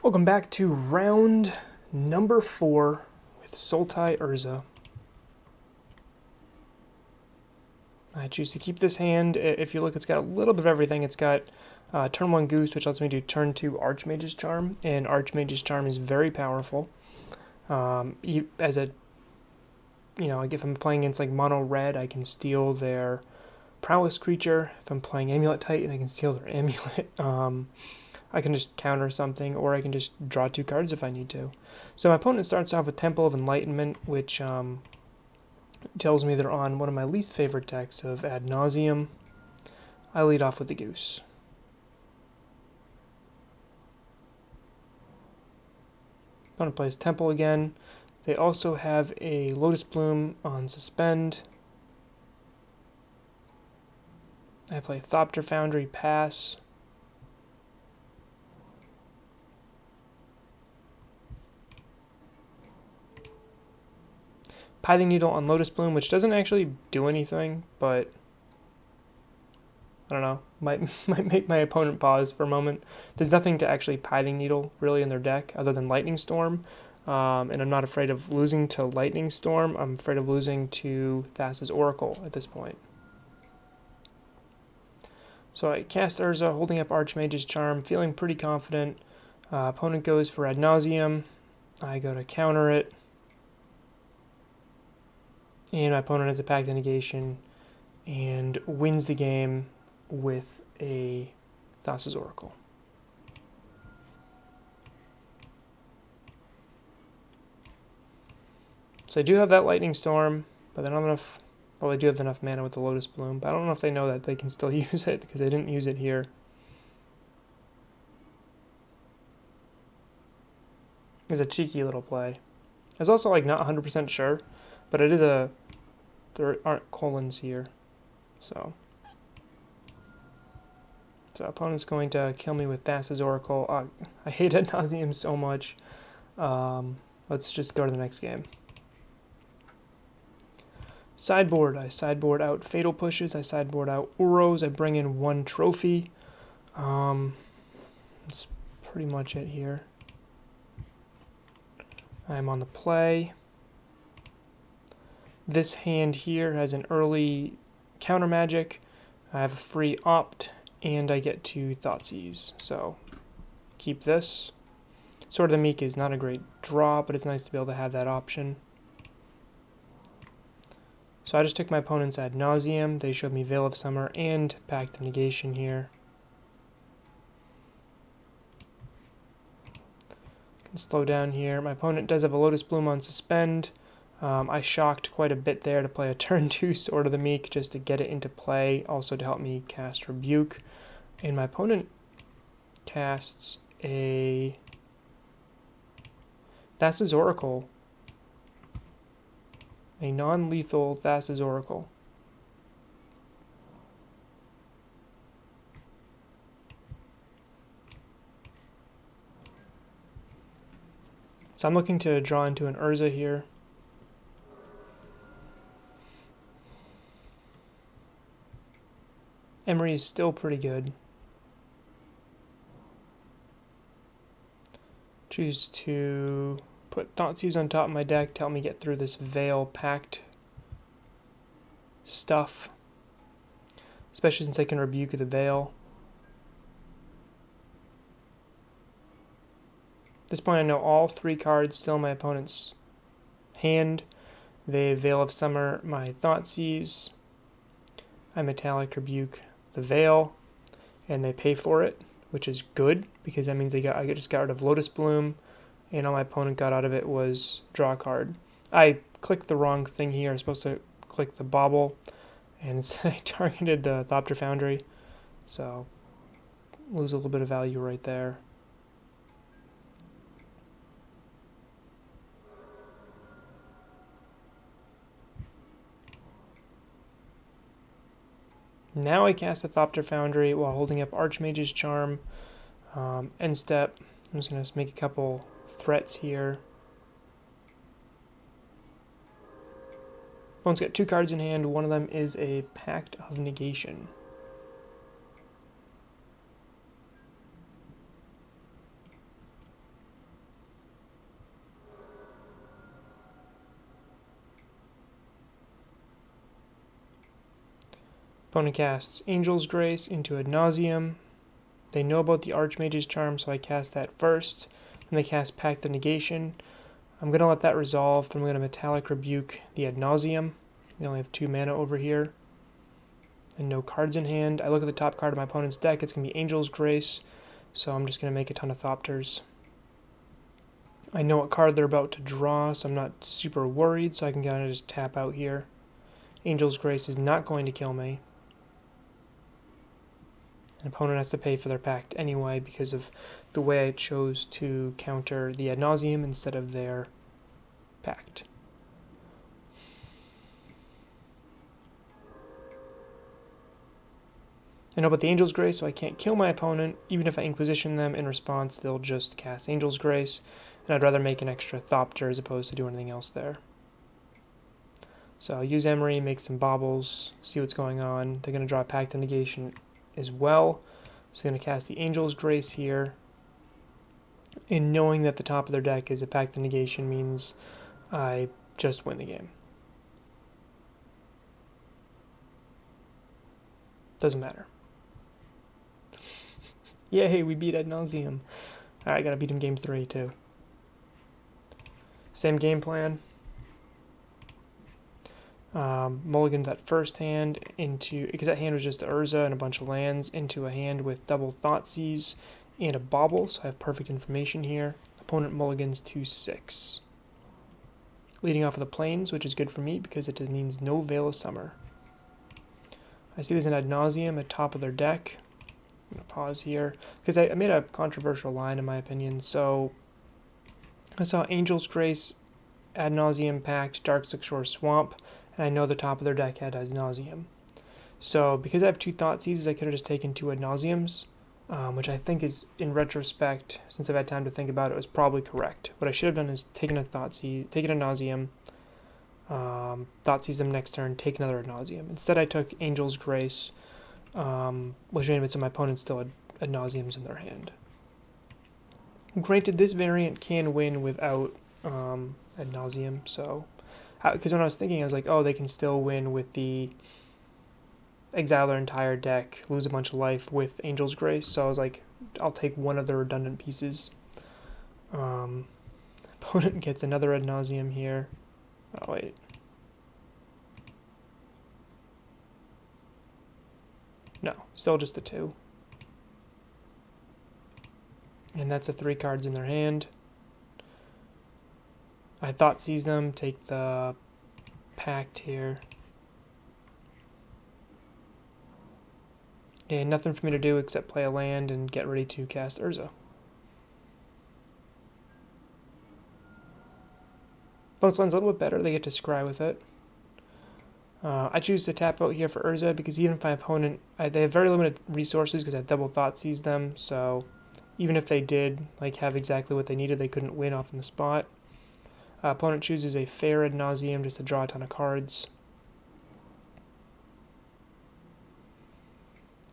Welcome back to round number 4 with Sultai Urza. I choose to keep this hand. If you look, it's got a little bit of everything. It's got turn 1 Goose, which lets me do turn 2 Archmage's Charm, and Archmage's Charm is very powerful. As a, like if I'm playing against like mono red, I can steal their prowess creature. If I'm playing Amulet Titan, I can steal their amulet. I can just counter something, or I can just draw 2 cards if I need to. So my opponent starts off with Temple of Enlightenment, which tells me they're on one of my least favorite decks of Ad Nauseum. I lead off with the Goose. Opponent plays Temple again. They also have a Lotus Bloom on Suspend. I play Thopter Foundry, pass. Pithing Needle on Lotus Bloom, which doesn't actually do anything, but I don't know, might make my opponent pause for a moment. There's nothing to actually Pithing Needle really in their deck other than Lightning Storm, and I'm not afraid of losing to Lightning Storm. I'm afraid of losing to Thassa's Oracle at this point. So I cast Urza, holding up Archmage's Charm, feeling pretty confident. Opponent goes for Ad Nauseum. I go to counter it. And my opponent has a Pact of Negation and wins the game with a Thassa's Oracle. So I do have that Lightning Storm, but I don't have enough. Well, I do have enough mana with the Lotus Bloom, but I don't know if they know that they can still use it because they didn't use it here. It's a cheeky little play. I was also like not 100% sure, but it is a. There aren't colons here, so opponent's going to kill me with Thassa's Oracle. I hate Ad Nauseum so much. Let's just go to the next game. Sideboard. I sideboard out Fatal Pushes. I sideboard out Uros. I bring in 1 trophy. That's pretty much it here. I'm on the play. This hand here has an early counter magic. I have a free opt, and I get to Thoughtseize. So keep this. Sword of the Meek is not a great draw, but it's nice to be able to have that option. So I just took my opponent's Ad Nauseum. They showed me Veil of Summer and Pact of Negation here. Can slow down here. My opponent does have a Lotus Bloom on Suspend. I shocked quite a bit there to play a turn 2 Sword of the Meek just to get it into play, also to help me cast Rebuke. And my opponent casts a Thassa's Oracle, a non-lethal Thassa's Oracle. So I'm looking to draw into an Urza here. Emery is still pretty good. Choose to put Thoughtseize on top of my deck to help me get through this Veil Pact stuff. Especially since I can Rebuke the Veil. At this point I know all 3 cards still in my opponent's hand. They Veil of Summer my Thoughtseize. I Metallic Rebuke the Veil, and they pay for it, which is good because that means I just got rid of Lotus Bloom, and all my opponent got out of it was draw a card. I clicked the wrong thing here. I'm supposed to click the Bauble, and instead I targeted the Thopter Foundry, so lose a little bit of value right there. Now I cast a Thopter Foundry while holding up Archmage's Charm. End step, I'm just going to make a couple threats here. Opponent's got 2 cards in hand. One of them is a Pact of Negation. Opponent casts Angel's Grace into a Nauseum. They know about the Archmage's Charm, so I cast that first. And they cast Pact of Negation. I'm going to let that resolve, but I'm going to Metallic Rebuke the Ad Nauseam. They only have 2 mana over here. And no cards in hand. I look at the top card of my opponent's deck. It's going to be Angel's Grace. So I'm just going to make a ton of Thopters. I know what card they're about to draw, so I'm not super worried. So I can kind of just tap out here. Angel's Grace is not going to kill me. An opponent has to pay for their pact anyway because of the way I chose to counter the Ad Nauseam instead of their pact. I know about the Angel's Grace, so I can't kill my opponent. Even if I Inquisition them in response, they'll just cast Angel's Grace, and I'd rather make an extra Thopter as opposed to do anything else there. So I'll use Emery, make some baubles, see what's going on. They're going to draw a Pact of Negation as well. So I'm going to cast the Angel's Grace here. And knowing that the top of their deck is a Pact of Negation means I just win the game. Doesn't matter. Yay, we beat Ad Nauseam. Alright, I gotta beat him game 3 too. Same game plan. Mulligan that first hand into, because that hand was just Urza and a bunch of lands, into a hand with double Thoughtseize and a Bauble, so I have perfect information here. Opponent mulligans to 6. Leading off of the plains, which is good for me because it means no Veil of Summer. I see there's an Ad Nauseam at top of their deck. I'm going to pause here because I made a controversial line in my opinion. So I saw Angel's Grace, Ad Nauseam Pact, Darkslick Shore Swamp, and I know the top of their deck had Ad Nauseam. So because I have 2 Thoughtseizes, I could have just taken 2 Ad Nauseams, which I think is, in retrospect, since I've had time to think about it, was probably correct. What I should have done is taken a Thoughtseize, taken a Nauseam, Thoughtseize them next turn, take another Ad Nauseam. Instead, I took Angel's Grace, which made it so my opponent still had Ad Nauseams in their hand. Granted, this variant can win without Ad Nauseam, so because when I was thinking, I was like, oh, they can still win with the exile their entire deck, lose a bunch of life with Angel's Grace. So I was like, I'll take one of the redundant pieces. Opponent gets another Ad Nauseam here. Oh wait. No, still just the 2. And that's the 3 cards in their hand. I Thoughtseize them, take the Pact here. And nothing for me to do except play a land and get ready to cast Urza. Opponent's land's a little bit better, they get to scry with it. I choose to tap out here for Urza because even if my opponent, they have very limited resources because I double Thoughtseize them, so even if they did like have exactly what they needed, they couldn't win off in the spot. Opponent chooses a fair Ad Nauseam just to draw a ton of cards.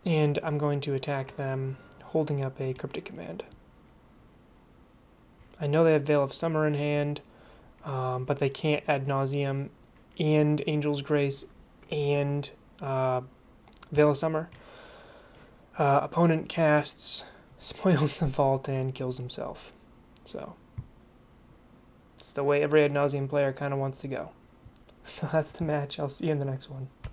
And I'm going to attack them holding up a Cryptic Command. I know they have Veil of Summer in hand, but they can't Ad Nauseam and Angel's Grace and Veil of Summer. Opponent casts, spoils the vault, and kills himself. So it's the way every Ad Nauseam player kind of wants to go. So that's the match. I'll see you in the next one.